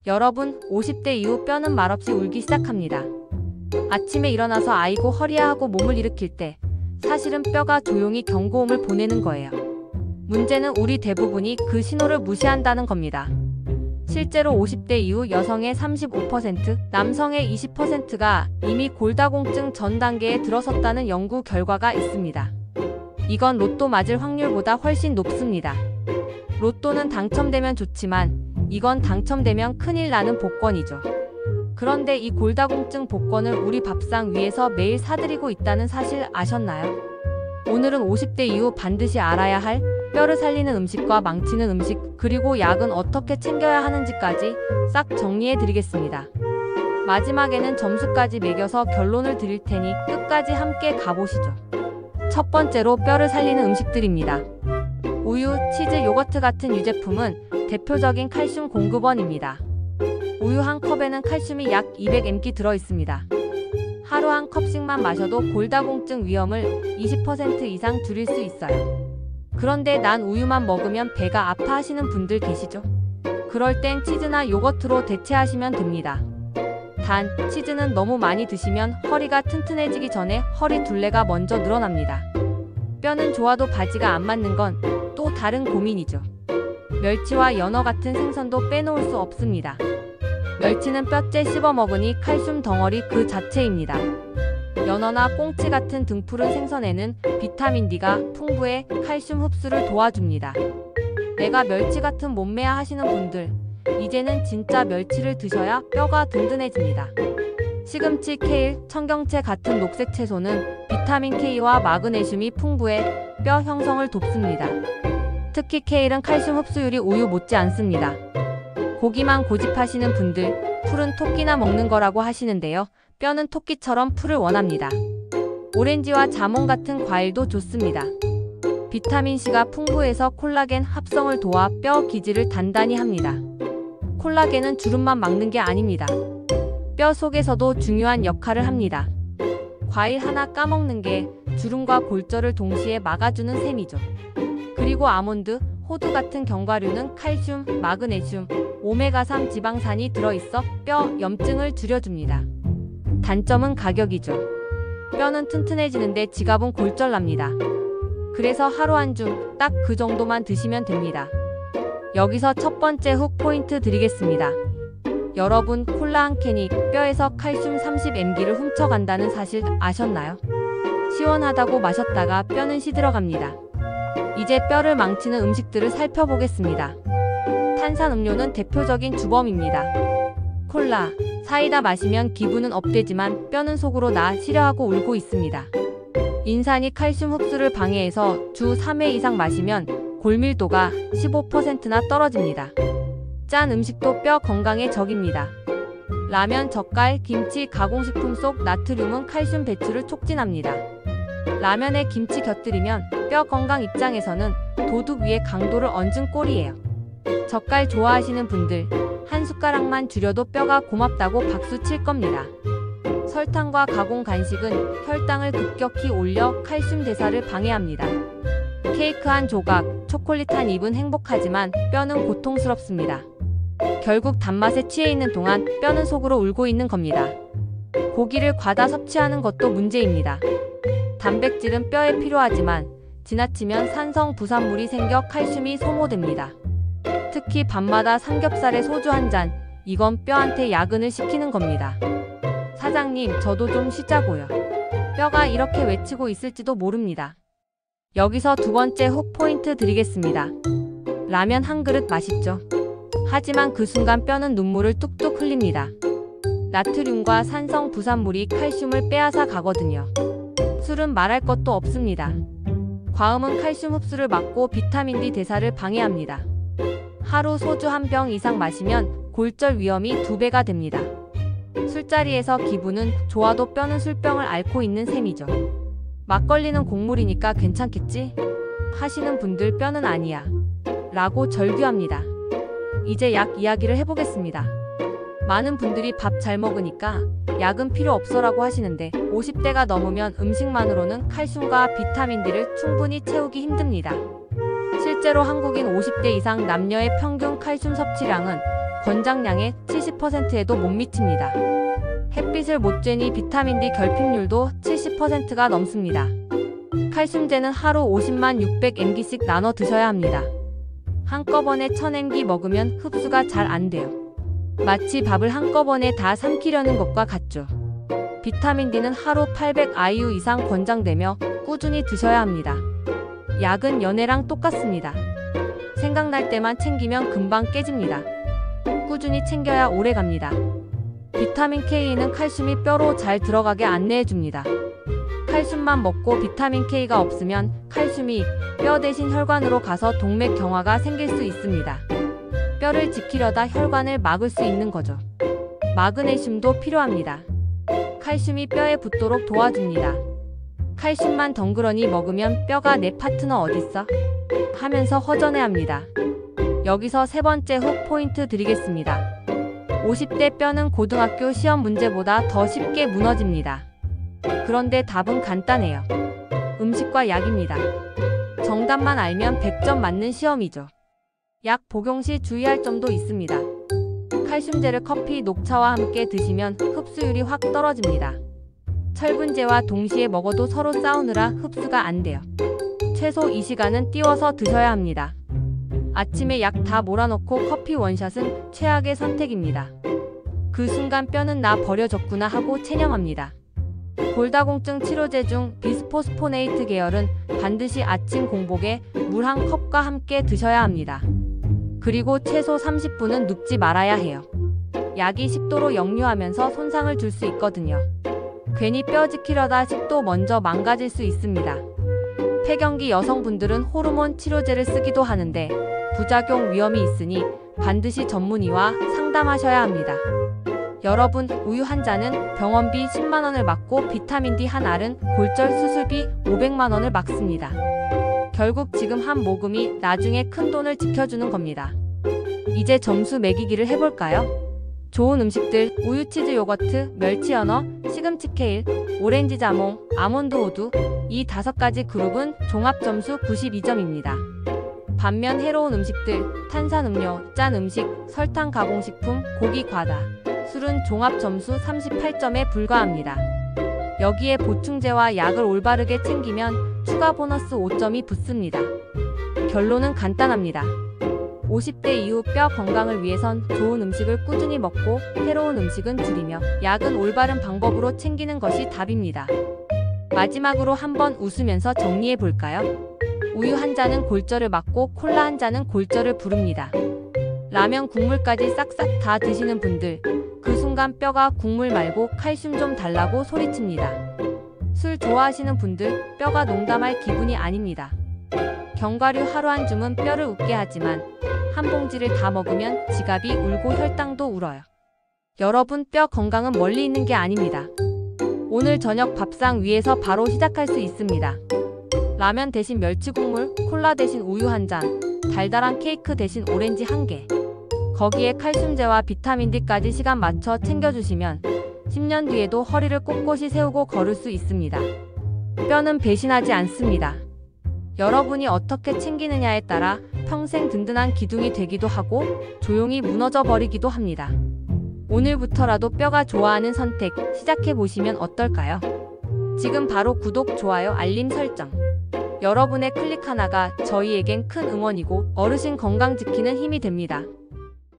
여러분, 50대 이후 뼈는 말없이 울기 시작합니다. 아침에 일어나서 아이고 허리야 하고 몸을 일으킬 때 사실은 뼈가 조용히 경고음을 보내는 거예요. 문제는 우리 대부분이 그 신호를 무시한다는 겁니다. 실제로 50대 이후 여성의 35%, 남성의 20%가 이미 골다공증 전 단계에 들어섰다는 연구 결과가 있습니다. 이건 로또 맞을 확률보다 훨씬 높습니다. 로또는 당첨되면 좋지만 이건 당첨되면 큰일 나는 복권이죠. 그런데 이 골다공증 복권을 우리 밥상 위에서 매일 사들이고 있다는 사실 아셨나요? 오늘은 50대 이후 반드시 알아야 할 뼈를 살리는 음식과 망치는 음식, 그리고 약은 어떻게 챙겨야 하는지까지 싹 정리해 드리겠습니다. 마지막에는 점수까지 매겨서 결론을 드릴 테니 끝까지 함께 가보시죠. 첫 번째로 뼈를 살리는 음식들입니다. 우유, 치즈, 요거트 같은 유제품은 대표적인 칼슘 공급원입니다. 우유 한 컵에는 칼슘이 약 200mg 들어있습니다. 하루 한 컵씩만 마셔도 골다공증 위험을 20% 이상 줄일 수 있어요. 그런데 난 우유만 먹으면 배가 아파 하시는 분들 계시죠? 그럴 땐 치즈나 요거트로 대체하시면 됩니다. 단, 치즈는 너무 많이 드시면 허리가 튼튼해지기 전에 허리 둘레가 먼저 늘어납니다. 뼈는 좋아도 바지가 안 맞는 건 또 다른 고민이죠. 멸치와 연어 같은 생선도 빼놓을 수 없습니다. 멸치는 뼈째 씹어 먹으니 칼슘 덩어리 그 자체입니다. 연어나 꽁치 같은 등푸른 생선에는 비타민 D가 풍부해 칼슘 흡수를 도와줍니다. 내가 멸치 같은 몸매야 하시는 분들, 이제는 진짜 멸치를 드셔야 뼈가 든든해집니다. 시금치, 케일, 청경채 같은 녹색 채소는 비타민 K와 마그네슘이 풍부해 뼈 형성을 돕습니다. 특히 케일은 칼슘 흡수율이 우유 못지 않습니다. 고기만 고집하시는 분들, 풀은 토끼나 먹는 거라고 하시는데요. 뼈는 토끼처럼 풀을 원합니다. 오렌지와 자몽 같은 과일도 좋습니다. 비타민C가 풍부해서 콜라겐 합성을 도와 뼈 기질을 단단히 합니다. 콜라겐은 주름만 막는 게 아닙니다. 뼈 속에서도 중요한 역할을 합니다. 과일 하나 까먹는 게 주름과 골절을 동시에 막아주는 셈이죠. 그리고 아몬드, 호두 같은 견과류는 칼슘, 마그네슘, 오메가3 지방산이 들어있어 뼈 염증을 줄여줍니다. 단점은 가격이죠. 뼈는 튼튼해지는데 지갑은 골절납니다. 그래서 하루 한 줌 딱 그 정도만 드시면 됩니다. 여기서 첫 번째 훅 포인트 드리겠습니다. 여러분, 콜라 한 캔이 뼈에서 칼슘 30mg를 훔쳐간다는 사실 아셨나요? 시원하다고 마셨다가 뼈는 시들어갑니다. 이제 뼈를 망치는 음식들을 살펴보겠습니다. 탄산음료는 대표적인 주범입니다. 콜라, 사이다 마시면 기분은 업되지만 뼈는 속으로 나 싫어하고 울고 있습니다. 인산이 칼슘 흡수를 방해해서 주 3회 이상 마시면 골밀도가 15%나 떨어집니다. 짠 음식도 뼈 건강에 적입니다. 라면, 젓갈, 김치, 가공식품 속 나트륨은 칼슘 배출을 촉진합니다. 라면에 김치 곁들이면 뼈 건강 입장에서는 도둑 위에 강도를 얹은 꼴이에요. 젓갈 좋아하시는 분들, 한 숟가락만 줄여도 뼈가 고맙다고 박수 칠 겁니다. 설탕과 가공 간식은 혈당을 급격히 올려 칼슘 대사를 방해합니다. 케이크 한 조각, 초콜릿 한 입은 행복하지만 뼈는 고통스럽습니다. 결국 단맛에 취해 있는 동안 뼈는 속으로 울고 있는 겁니다. 고기를 과다 섭취하는 것도 문제입니다. 단백질은 뼈에 필요하지만 지나치면 산성 부산물이 생겨 칼슘이 소모됩니다. 특히 밤마다 삼겹살에 소주 한 잔, 이건 뼈한테 야근을 시키는 겁니다. 사장님, 저도 좀 쉬자고요. 뼈가 이렇게 외치고 있을지도 모릅니다. 여기서 두 번째 훅 포인트 드리겠습니다. 라면 한 그릇 맛있죠? 하지만 그 순간 뼈는 눈물을 뚝뚝 흘립니다. 나트륨과 산성 부산물이 칼슘을 빼앗아 가거든요. 술은 말할 것도 없습니다. 과음은 칼슘 흡수를 막고 비타민 D 대사를 방해합니다. 하루 소주 한 병 이상 마시면 골절 위험이 2배가 됩니다. 술자리에서 기분은 좋아도 뼈는 술병을 앓고 있는 셈이죠. 막걸리는 곡물이니까 괜찮겠지? 하시는 분들 뼈는 아니야 라고 절규합니다. 이제 약 이야기를 해보겠습니다. 많은 분들이 밥 잘 먹으니까 약은 필요 없어라고 하시는데 50대가 넘으면 음식만으로는 칼슘과 비타민 D를 충분히 채우기 힘듭니다. 실제로 한국인 50대 이상 남녀의 평균 칼슘 섭취량은 권장량의 70%에도 못 미칩니다. 햇빛을 못 쬐니 비타민 D 결핍률도 70%가 넘습니다. 칼슘제는 하루 50만 600mg씩 나눠 드셔야 합니다. 한꺼번에 1000mg 먹으면 흡수가 잘 안 돼요. 마치 밥을 한꺼번에 다 삼키려는 것과 같죠. 비타민 D는 하루 800 IU 이상 권장되며 꾸준히 드셔야 합니다. 약은 연애랑 똑같습니다. 생각날 때만 챙기면 금방 깨집니다. 꾸준히 챙겨야 오래 갑니다. 비타민 K는 칼슘이 뼈로 잘 들어가게 안내해줍니다. 칼슘만 먹고 비타민 K가 없으면 칼슘이 뼈 대신 혈관으로 가서 동맥 경화가 생길 수 있습니다. 뼈를 지키려다 혈관을 막을 수 있는 거죠. 마그네슘도 필요합니다. 칼슘이 뼈에 붙도록 도와줍니다. 칼슘만 덩그러니 먹으면 뼈가 내 파트너 어딨어? 하면서 허전해합니다. 여기서 세 번째 훅 포인트 드리겠습니다. 50대 뼈는 고등학교 시험 문제보다 더 쉽게 무너집니다. 그런데 답은 간단해요. 음식과 약입니다. 정답만 알면 100점 맞는 시험이죠. 약 복용 시 주의할 점도 있습니다. 칼슘제를 커피, 녹차와 함께 드시면 흡수율이 확 떨어집니다. 철분제와 동시에 먹어도 서로 싸우느라 흡수가 안 돼요. 최소 2시간은 띄워서 드셔야 합니다. 아침에 약 다 몰아넣고 커피 원샷은 최악의 선택입니다. 그 순간 뼈는 나 버려졌구나 하고 체념합니다. 골다공증 치료제 중 비스포스포네이트 계열은 반드시 아침 공복에 물 한 컵과 함께 드셔야 합니다. 그리고 최소 30분은 눕지 말아야 해요. 약이 식도로 역류하면서 손상을 줄 수 있거든요. 괜히 뼈 지키려다 식도 먼저 망가질 수 있습니다. 폐경기 여성분들은 호르몬 치료제를 쓰기도 하는데 부작용 위험이 있으니 반드시 전문의와 상담하셔야 합니다. 여러분, 우유 한 잔은 병원비 10만원을 막고 비타민 D 한 알은 골절 수술비 500만원을 막습니다. 결국 지금 한 모금이 나중에 큰 돈을 지켜주는 겁니다. 이제 점수 매기기를 해볼까요? 좋은 음식들, 우유, 치즈, 요거트, 멸치 연어, 시금치 케일, 오렌지 자몽, 아몬드 호두, 이 5가지 그룹은 종합 점수 92점입니다. 반면 해로운 음식들, 탄산음료, 짠 음식, 설탕 가공식품, 고기, 과다, 술은 종합 점수 38점에 불과합니다. 여기에 보충제와 약을 올바르게 챙기면 추가 보너스 5점이 붙습니다. 결론은 간단합니다. 50대 이후 뼈 건강을 위해선 좋은 음식을 꾸준히 먹고 해로운 음식은 줄이며 약은 올바른 방법으로 챙기는 것이 답입니다. 마지막으로 한번 웃으면서 정리해 볼까요? 우유 한 잔은 골절을 막고 콜라 한 잔은 골절을 부릅니다. 라면 국물까지 싹싹 다 드시는 분들, 그 순간 뼈가 국물 말고 칼슘 좀 달라고 소리칩니다. 술 좋아하시는 분들, 뼈가 농담할 기분이 아닙니다. 견과류 하루 한 줌은 뼈를 웃게 하지만 한 봉지를 다 먹으면 지갑이 울고 혈당도 울어요. 여러분, 뼈 건강은 멀리 있는 게 아닙니다. 오늘 저녁 밥상 위에서 바로 시작할 수 있습니다. 라면 대신 멸치국물, 콜라 대신 우유 한 잔, 달달한 케이크 대신 오렌지 한 개. 거기에 칼슘제와 비타민 D까지 시간 맞춰 챙겨주시면 10년 뒤에도 허리를 꼿꼿이 세우고 걸을 수 있습니다. 뼈는 배신하지 않습니다. 여러분이 어떻게 챙기느냐에 따라 평생 든든한 기둥이 되기도 하고 조용히 무너져 버리기도 합니다. 오늘부터라도 뼈가 좋아하는 선택 시작해보시면 어떨까요? 지금 바로 구독, 좋아요, 알림 설정. 여러분의 클릭 하나가 저희에겐 큰 응원이고 어르신 건강 지키는 힘이 됩니다.